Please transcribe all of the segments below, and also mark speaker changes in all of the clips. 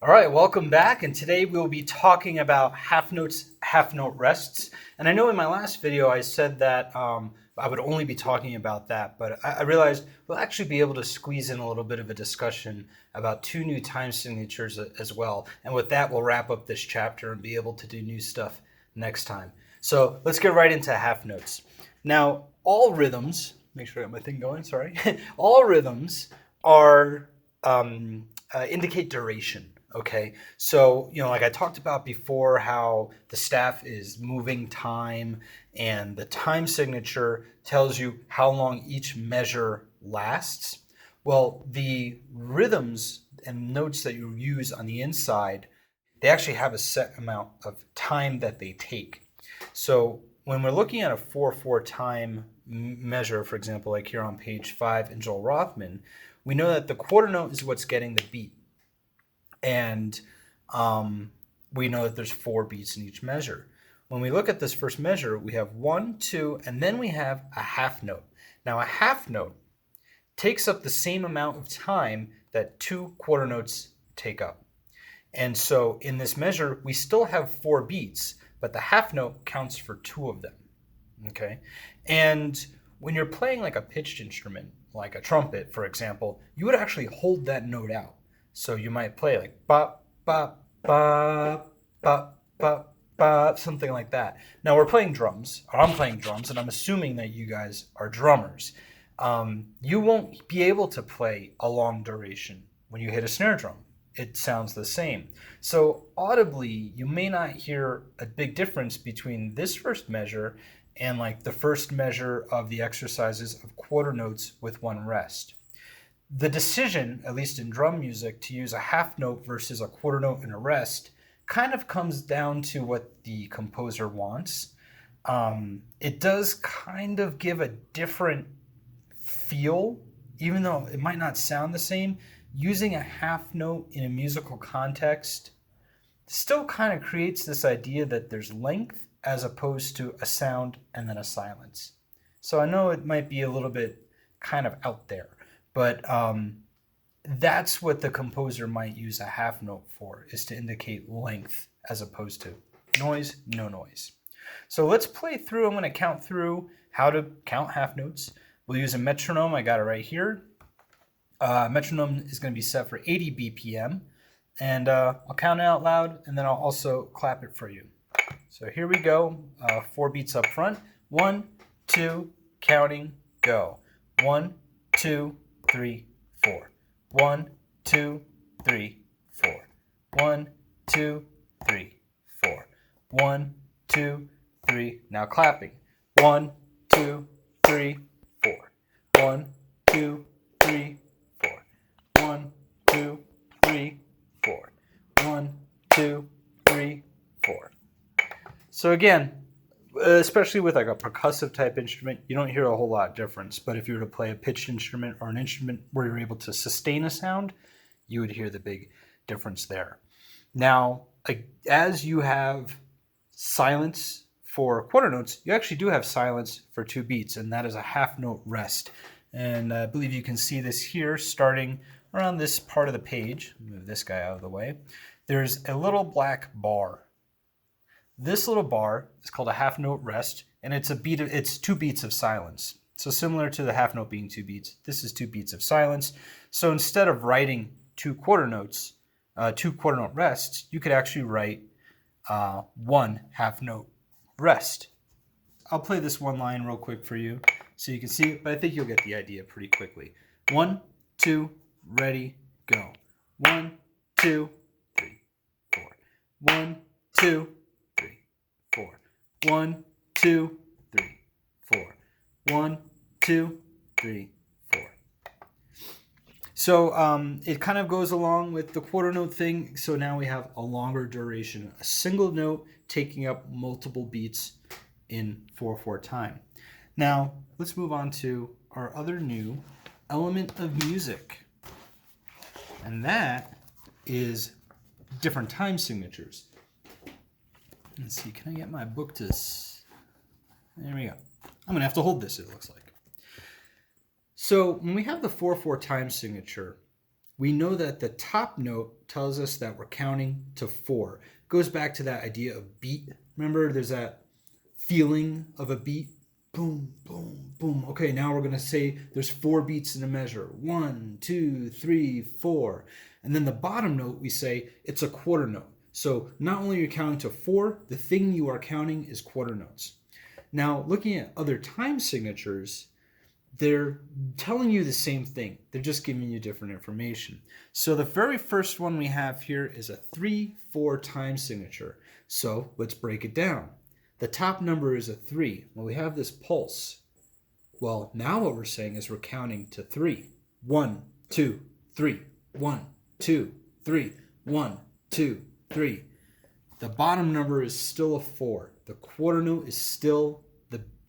Speaker 1: All right, welcome back. And today we'll be talking about half notes, half note rests. And I know in my last video I said that I would only be talking about that, but I realized we'll actually be able to squeeze in a little bit of a discussion about two new time signatures as well. And with that, we'll wrap up this chapter and be able to do new stuff next time. So let's get right into half notes. Now, all rhythms, make sure I got my thing going, sorry. All rhythms are indicate duration. Okay, so like I talked about before, how the staff is moving time, and the time signature tells you how long each measure lasts. Well, the rhythms and notes that you use on the inside, they actually have a set amount of time that they take. So when we're looking at a 4/4 time measure, for example, like here on page 5 in Joel Rothman, we know that the quarter note is what's getting the beat. And we know that there's 4 beats in each measure. When we look at this first measure, we have 1, 2, and then we have a half note. Now, a half note takes up the same amount of time that 2 quarter notes take up. And so in this measure, we still have 4 beats, but the half note counts for 2 of them. Okay? And when you're playing like a pitched instrument, like a trumpet, for example, you would actually hold that note out. So you might play like bop, bop, bop, bop, bop, bop, something like that. Now we're playing drums, or I'm playing drums, and I'm assuming that you guys are drummers. You won't be able to play a long duration when you hit a snare drum. It sounds the same. So audibly, you may not hear a big difference between this first measure and like the first measure of the exercises of quarter notes with 1 rest. The decision, at least in drum music, to use a half note versus a quarter note and a rest kind of comes down to what the composer wants. It does kind of give a different feel, even though it might not sound the same. Using a half note in a musical context still kind of creates this idea that there's length as opposed to a sound and then a silence. So I know it might be a little bit kind of out there. But that's what the composer might use a half note for, is to indicate length as opposed to noise, no noise. So let's play through. I'm going to count through how to count half notes. We'll use a metronome. I got it right here. Metronome is going to be set for 80 BPM. And I'll count it out loud, and then I'll also clap it for you. So here we go. 4 beats up front. 1, 2, counting, go. 1, 2, 3, 4. 1, 2, 3, 4. 1, 2, 3, 4. 1, 2, 3. Now clapping. 1, 2, 3, 4. 1, 2, 3, 4. 1, 2, 3, 4. 1, 2, 3, 4. So again, especially with like a percussive type instrument, you don't hear a whole lot of difference. But if you were to play a pitched instrument or an instrument where you're able to sustain a sound, you would hear the big difference there. Now, as you have silence for quarter notes, you actually do have silence for 2 beats, and that is a half note rest. And I believe you can see this here starting around this part of the page. Move this guy out of the way. There's a little black bar. This little bar is called a half note rest, and it's 2 beats of silence. So similar to the half note being 2 beats, this is 2 beats of silence. So instead of writing 2 quarter notes, 2 quarter note rests, you could actually write 1 half note rest. I'll play this one line real quick for you so you can see it, but I think you'll get the idea pretty quickly. 1, 2, ready, go. 1, 2, 3, 4. 1, 2, 4. 1, 2, 3, 4. 1, 2, 3, 4. So it kind of goes along with the quarter note thing. So now we have a longer duration, a single note taking up multiple beats in 4/4 time. Now let's move on to our other new element of music, and that is different time signatures. Let's see, can I get my book to... There we go. I'm going to have to hold this, it looks like. So when we have the 4/4 time signature, we know that the top note tells us that we're counting to 4. It goes back to that idea of beat. Remember, there's that feeling of a beat. Boom, boom, boom. Okay, now we're going to say there's 4 beats in a measure. 1, 2, 3, 4. And then the bottom note, we say it's a quarter note. So not only are you counting to 4, the thing you are counting is quarter notes. Now, looking at other time signatures, they're telling you the same thing. They're just giving you different information. So the very first one we have here is a 3/4 time signature. So let's break it down. The top number is a 3. Well, we have this pulse. Well, now what we're saying is we're counting to 3. 1, 2, 3. 1, 2, 3. 1, 2, 3. The bottom number is still a 4. The quarter note is still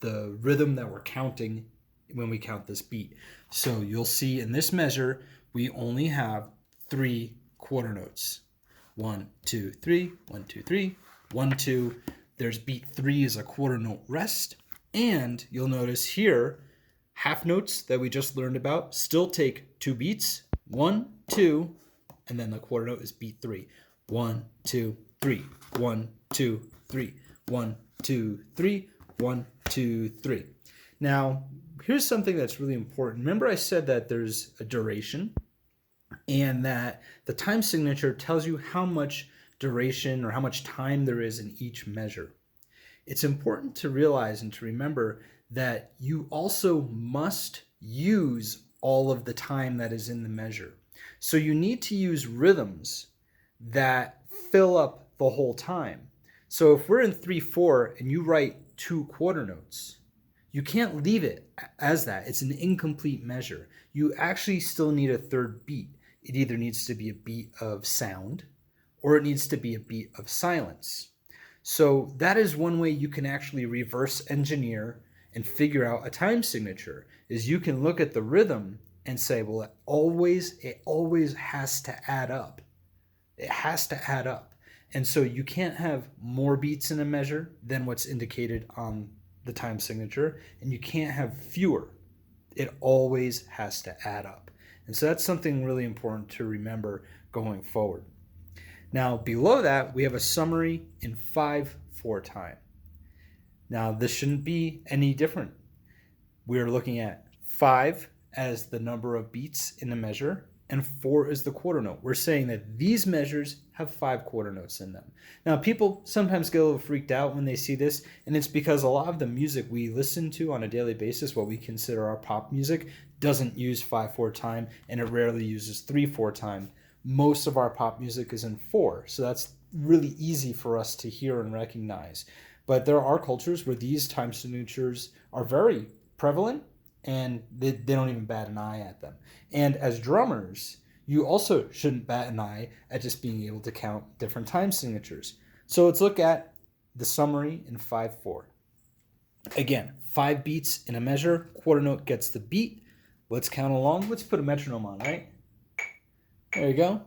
Speaker 1: the rhythm that we're counting when we count this beat. So you'll see in this measure, we only have 3 quarter notes. 1, 2, 3, 1, 2, 3, 1, 2. There's beat 3 is a quarter note rest. And you'll notice here, half notes that we just learned about still take 2 beats. 1, 2, and then the quarter note is beat 3. 1, 2, 3. 1, 2, 3. 1, 2, 3. 1, 2, 3. Now, here's something that's really important. Remember I said that there's a duration and that the time signature tells you how much duration or how much time there is in each measure. It's important to realize and to remember that you also must use all of the time that is in the measure. So you need to use rhythms that fill up the whole time. So if we're in 3/4 and you write 2 quarter notes, you can't leave it as that. It's an incomplete measure. You actually still need a third beat. It either needs to be a beat of sound or it needs to be a beat of silence. So that is one way you can actually reverse engineer and figure out a time signature, is you can look at the rhythm and say, well, it always has to add up. It has to add up. And so you can't have more beats in a measure than what's indicated on the time signature, and you can't have fewer. It always has to add up. And so that's something really important to remember going forward. Now, below that, we have a summary in 5/4 time. Now, this shouldn't be any different. We're looking at 5 as the number of beats in a measure, and 4 is the quarter note. We're saying that these measures have 5 quarter notes in them. Now, people sometimes get a little freaked out when they see this, and it's because a lot of the music we listen to on a daily basis, what we consider our pop music, doesn't use 5/4 time, and it rarely uses 3/4 time. Most of our pop music is in 4, so that's really easy for us to hear and recognize. But there are cultures where these time signatures are very prevalent, and they don't even bat an eye at them. And as drummers, you also shouldn't bat an eye at just being able to count different time signatures. So let's look at the summary in 5/4. Again, 5 beats in a measure, quarter note gets the beat. Let's count along. Let's put a metronome on, right? There you go.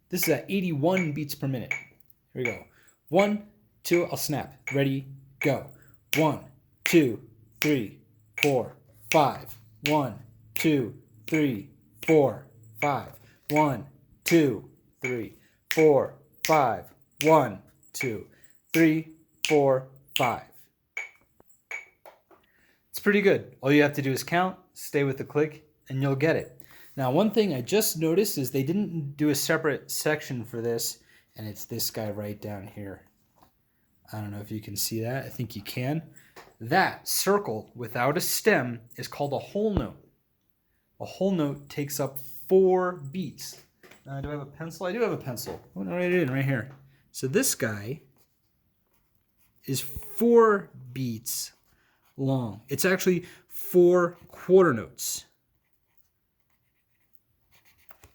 Speaker 1: This is at 81 beats per minute. Here we go. 1, 2, I'll snap. Ready, go. 1, 2, 3, 4, 5. 1, 2, 3, 4, 5. 1, 2, 3, 4, 5. 1, 2, 3, 4, 5. It's pretty good. All you have to do is count, stay with the click, and you'll get it. Now, one thing I just noticed is they didn't do a separate section for this, and it's this guy right down here. I don't know if you can see that. I think you can. That circle without a stem is called a whole note. A whole note takes up 4 beats. Do I have a pencil? I do have a pencil. I'm going to write it in right here. So this guy is 4 beats long. It's actually 4 quarter notes.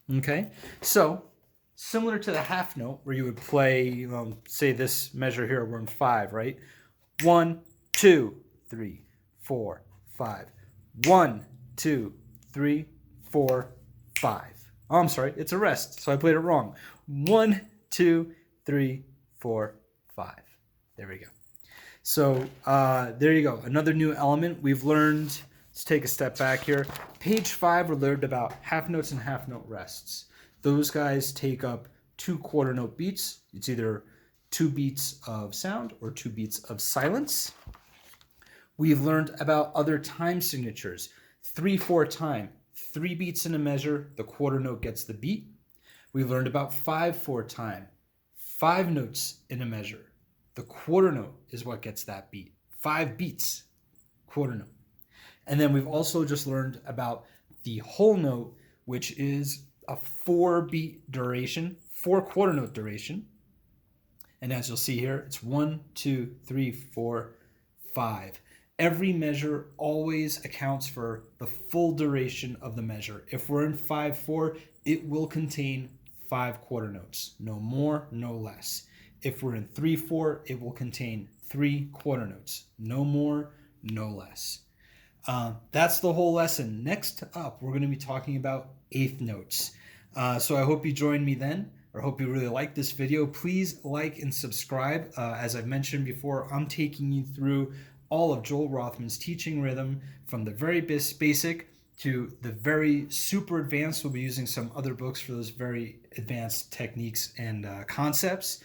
Speaker 1: Okay, so similar to the half note where you would play, say this measure here, we're in 5, right? 1, 2, 3, 4, 5. 1, 2, 3, 4, 5. Oh, I'm sorry, it's a rest, so I played it wrong. 1, 2, 3, 4, 5. There we go. So there you go, another new element. We've learned let's take a step back here. Page 5, we learned about half notes and half note rests. Those guys take up 2 quarter note beats. It's either 2 beats of sound or 2 beats of silence. We've learned about other time signatures. 3/4 time, 3 beats in a measure, the quarter note gets the beat. We've learned about 5/4 time, 5 notes in a measure. The quarter note is what gets that beat. 5 beats, quarter note. And then we've also just learned about the whole note, which is a 4-beat duration, 4 quarter note duration. And as you'll see here, it's 1, 2, 3, 4, 5. Every measure always accounts for the full duration of the measure. If we're in 5/4, it will contain 5 quarter notes, no more, no less. If we're in 3/4, it will contain 3 quarter notes, no more, no less. That's the whole lesson. Next up, we're going to be talking about eighth notes. So I hope you join me then, or hope you really like this video. Please like and subscribe. As I've mentioned before, I'm taking you through all of Joel Rothman's teaching rhythm from the very basic to the very super advanced. We'll be using some other books for those very advanced techniques and concepts.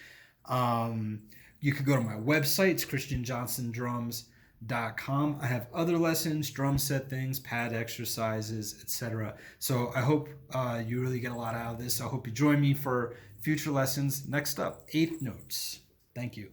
Speaker 1: You could go to my website. It's christianjohnsondrums.com. I have other lessons, drum set things, pad exercises, etc. So I hope you really get a lot out of this. I hope you join me for future lessons. Next up, eighth notes. Thank you.